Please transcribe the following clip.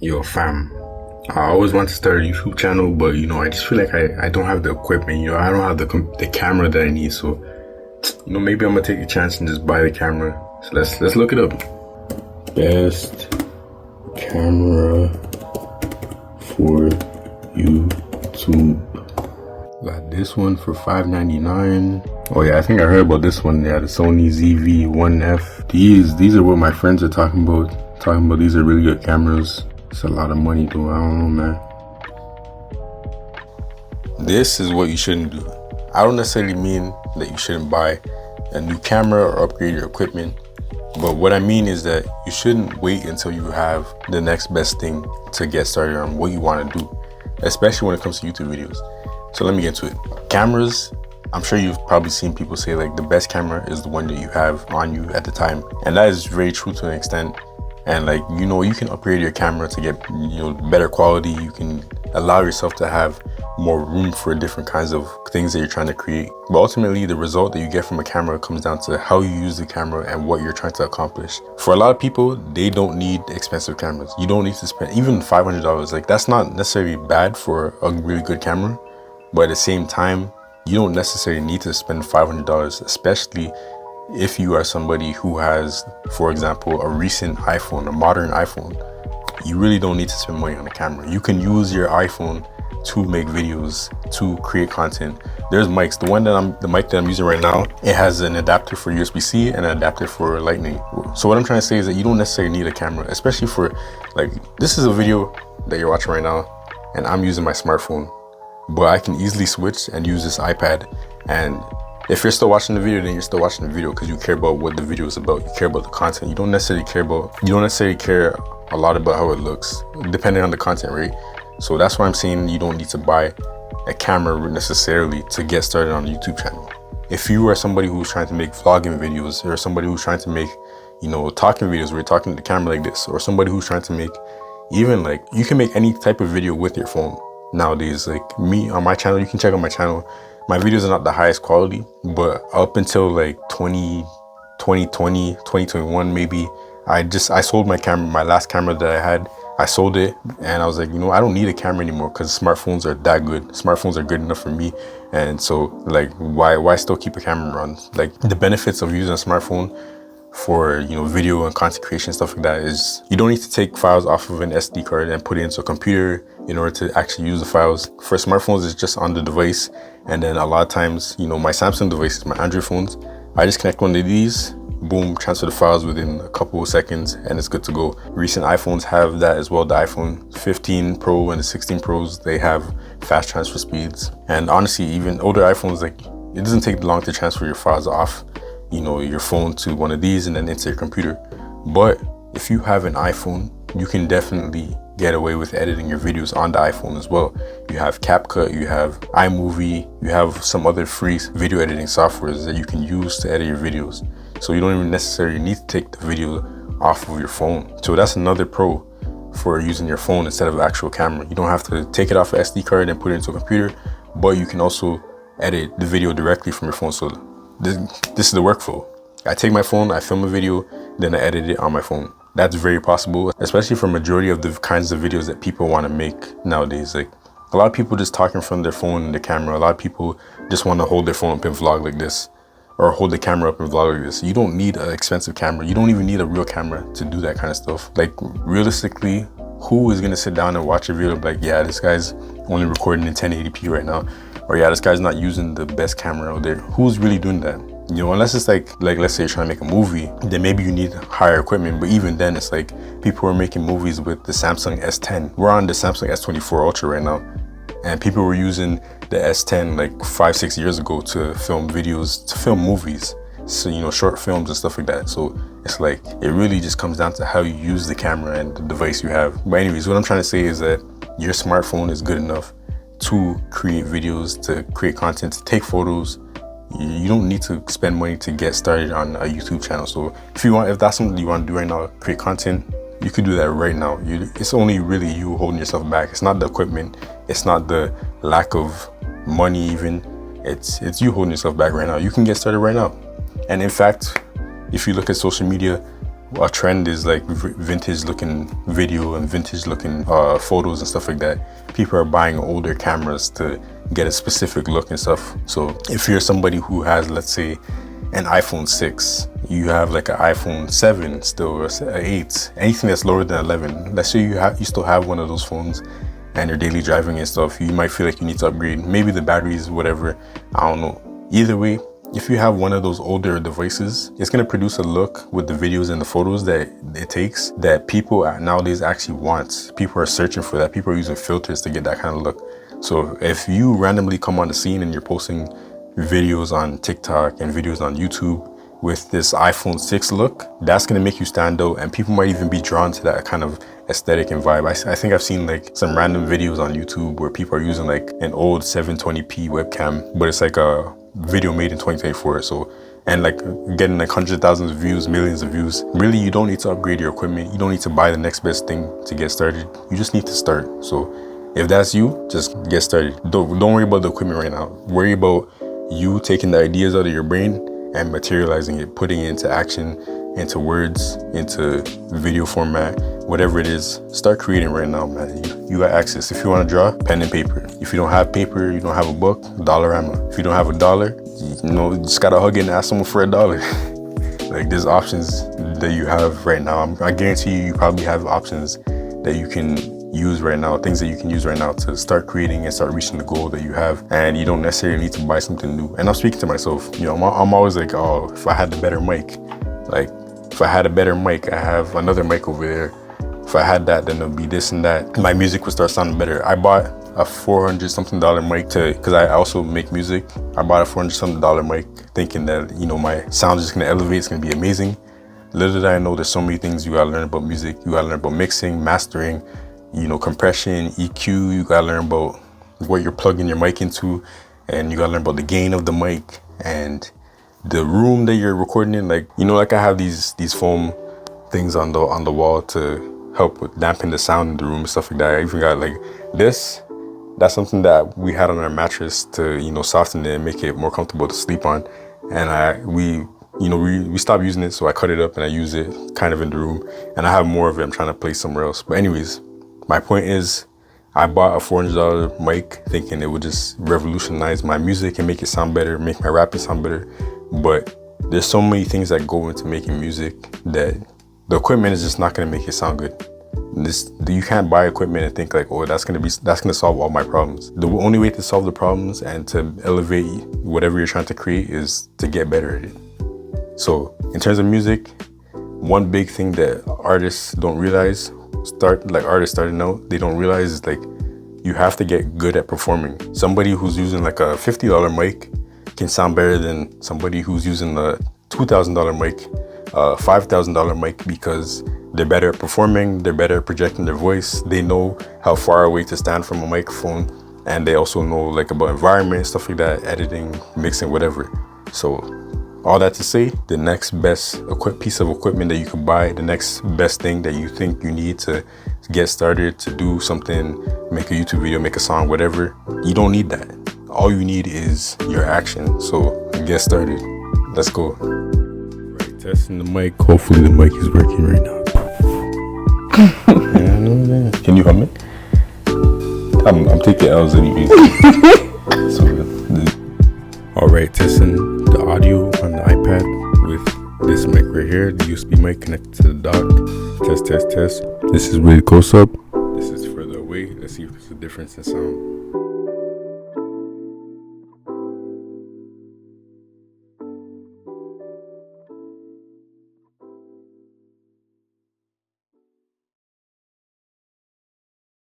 Yo, fam. I always want to start a YouTube channel, but I just feel like I don't have the equipment. I don't have the camera that I need. So, maybe I'm gonna take a chance and just buy the camera. So let's look it up. Best camera for YouTube. Got this one for $5.99. Oh yeah, I think I heard about this one. Yeah, the Sony ZV-1F. These are what my friends are talking about. These are really good cameras. It's a lot of money though. I don't know, man. This is what you shouldn't do. I don't necessarily mean that you shouldn't buy a new camera or upgrade your equipment, but what I mean is that you shouldn't wait until you have the next best thing to get started on what you want to do, especially when it comes to YouTube videos. So let me get to it. Cameras, I'm sure you've probably seen people say like the best camera is the one that you have on you at the time, and that is very true to an extent. And like, you can upgrade your camera to get, better quality. You can allow yourself to have more room for different kinds of things that you're trying to create. But ultimately, the result that you get from a camera comes down to how you use the camera and what you're trying to accomplish. For a lot of people, they don't need expensive cameras. You don't need to spend even $500. Like, that's not necessarily bad for a really good camera. But at the same time, you don't necessarily need to spend $500, especially if you are somebody who has, for example, a recent iPhone, a modern iPhone. You really don't need to spend money on a camera. You can use your iPhone to make videos, to create content. There's mics. The mic that I'm using right now, it has an adapter for USB-C and an adapter for Lightning. So what I'm trying to say is that you don't necessarily need a camera, especially for, like, this is a video that you're watching right now, and I'm using my smartphone, but I can easily switch and use this iPad. And if you're still watching the video, then you're still watching the video because you care about what the video is about. You care about the content. You don't necessarily care a lot about how it looks, depending on the content, right? So that's why I'm saying you don't need to buy a camera necessarily to get started on a YouTube channel. If you are somebody who's trying to make vlogging videos, or somebody who's trying to make, talking videos where you're talking to the camera like this, or somebody who's trying to make, even like, you can make any type of video with your phone nowadays. Like me on my channel, you can check out my channel. My videos are not the highest quality, but up until like 2020, 2021 maybe, I sold my camera, my last camera that I had. I sold it, and I was like, I don't need a camera anymore because smartphones are that good. Smartphones are good enough for me. And so like, why still keep a camera on? Like, the benefits of using a smartphone for, video and content creation, stuff like that, is you don't need to take files off of an SD card and put it into a computer in order to actually use the files. For smartphones, it's just on the device. And then a lot of times, my Samsung devices, my Android phones, I just connect one of these, boom, transfer the files within a couple of seconds, and it's good to go. Recent iPhones have that as well. The iPhone 15 Pro and the 16 Pros, they have fast transfer speeds. And honestly, even older iPhones, like, it doesn't take long to transfer your files off, your phone to one of these and then into your computer. But if you have an iPhone, you can definitely get away with editing your videos on the iPhone as well. You have CapCut, you have iMovie, you have some other free video editing softwares that you can use to edit your videos. So you don't even necessarily need to take the video off of your phone. So that's another pro for using your phone instead of an actual camera. You don't have to take it off an SD card and put it into a computer, but you can also edit the video directly from your phone. So this is the workflow. I take my phone, I film a video, then I edit it on my phone. That's very possible, especially for majority of the kinds of videos that people want to make nowadays. Like, a lot of people just talk in front of their phone and the camera. A lot of people just want to hold their phone up and vlog like this, or hold the camera up and vlog like this. You don't need an expensive camera. You don't even need a real camera to do that kind of stuff. Like, realistically, who is going to sit down and watch a video and be like, yeah, this guy's only recording in 1080p right now, or yeah, this guy's not using the best camera out there? Who's really doing that? Unless it's like let's say you're trying to make a movie, then maybe you need higher equipment. But even then, it's like, people are making movies with the Samsung S10. We're on the Samsung S24 Ultra right now, and people were using the S10 like 5-6 years ago to film videos, to film movies. So, short films and stuff like that. So it's like, it really just comes down to how you use the camera and the device you have. But anyways, what I'm trying to say is that your smartphone is good enough to create videos, to create content, to take photos. You don't need to spend money to get started on a YouTube channel. So if that's something you want to do right now, create content, you could do that right now. It's only really you holding yourself back. It's not the equipment. It's not the lack of money even. It's you holding yourself back right now. You can get started right now. And in fact, if you look at social media, a trend is like vintage looking video and vintage looking photos and stuff like that. People are buying older cameras to get a specific look and stuff. So if you're somebody who has, let's say, an iPhone 6, you have like an iPhone 7 still, or 8, anything that's lower than 11. Let's say you still have one of those phones and you're daily driving and stuff, you might feel like you need to upgrade. Maybe the batteries, whatever, I don't know. Either way, if you have one of those older devices, it's gonna produce a look with the videos and the photos that it takes that people nowadays actually want. People are searching for that. People are using filters to get that kind of look. So if you randomly come on the scene and you're posting videos on TikTok and videos on YouTube with this iPhone 6 look, that's gonna make you stand out, and people might even be drawn to that kind of aesthetic and vibe. I think I've seen like some random videos on YouTube where people are using like an old 720p webcam, but it's like a video made in 2024. So, and like getting like hundreds of thousands of views, millions of views. Really, you don't need to upgrade your equipment. You don't need to buy the next best thing to get started. You just need to start. So if that's you, just get started. Don't worry about the equipment right now. Worry about you taking the ideas out of your brain and materializing it, putting it into action, into words, into video format, whatever it is. Start creating right now, man. You got access. If you want to draw, pen and paper. If you don't have paper, you don't have a book, Dollarama. If you don't have $1, you just gotta hug it and ask someone for $1. Like, there's options that you have right now. I guarantee you probably have options that you can use right now, things that you can use right now to start creating and start reaching the goal that you have. And you don't necessarily need to buy something new. And I'm speaking to myself, I'm always like, oh, if I had the better mic, like if I had a better mic, I have another mic over there. If I had that, then it'll be this and that. My music would start sounding better. I bought a $400 something mic because I also make music. I bought a $400 something mic thinking that, my sound is just gonna elevate, it's gonna be amazing. Little did I know there's so many things you gotta learn about music. You gotta learn about mixing, mastering, compression, EQ. You gotta learn about what you're plugging your mic into, and you gotta learn about the gain of the mic and the room that you're recording in. Like I have these foam things on the wall to help with dampen the sound in the room and stuff like that. I even got like this. That's something that we had on our mattress to soften it and make it more comfortable to sleep on. And we stopped using it, so I cut it up and I use it kind of in the room. And I have more of it. I'm trying to place somewhere else. But anyways, my point is, I bought a $400 mic thinking it would just revolutionize my music and make it sound better, make my rapping sound better. But there's so many things that go into making music that the equipment is just not gonna make it sound good. You can't buy equipment and think like, oh, that's gonna solve all my problems. The only way to solve the problems and to elevate whatever you're trying to create is to get better at it. So in terms of music, one big thing that artists don't realize, artists starting out, they don't realize is like, you have to get good at performing. Somebody who's using like a $50 mic can sound better than somebody who's using a $2,000 mic, $5,000 mic, because they're better at performing, they're better at projecting their voice, they know how far away to stand from a microphone, and they also know like about environment, stuff like that, editing, mixing, whatever. So all that to say, the next best piece of equipment that you can buy, the next best thing that you think you need to get started, to do something, make a YouTube video, make a song, whatever, you don't need that. All you need is your action. So get started. Let's go. Right, testing the mic. Hopefully the mic is working right now. Can you hum it? I'm taking L's anyways. All right, testing the audio on the iPad with this mic right here, the USB mic connected to the dock. Test. This is really close up. This is further away. Let's see if there's a difference in sound.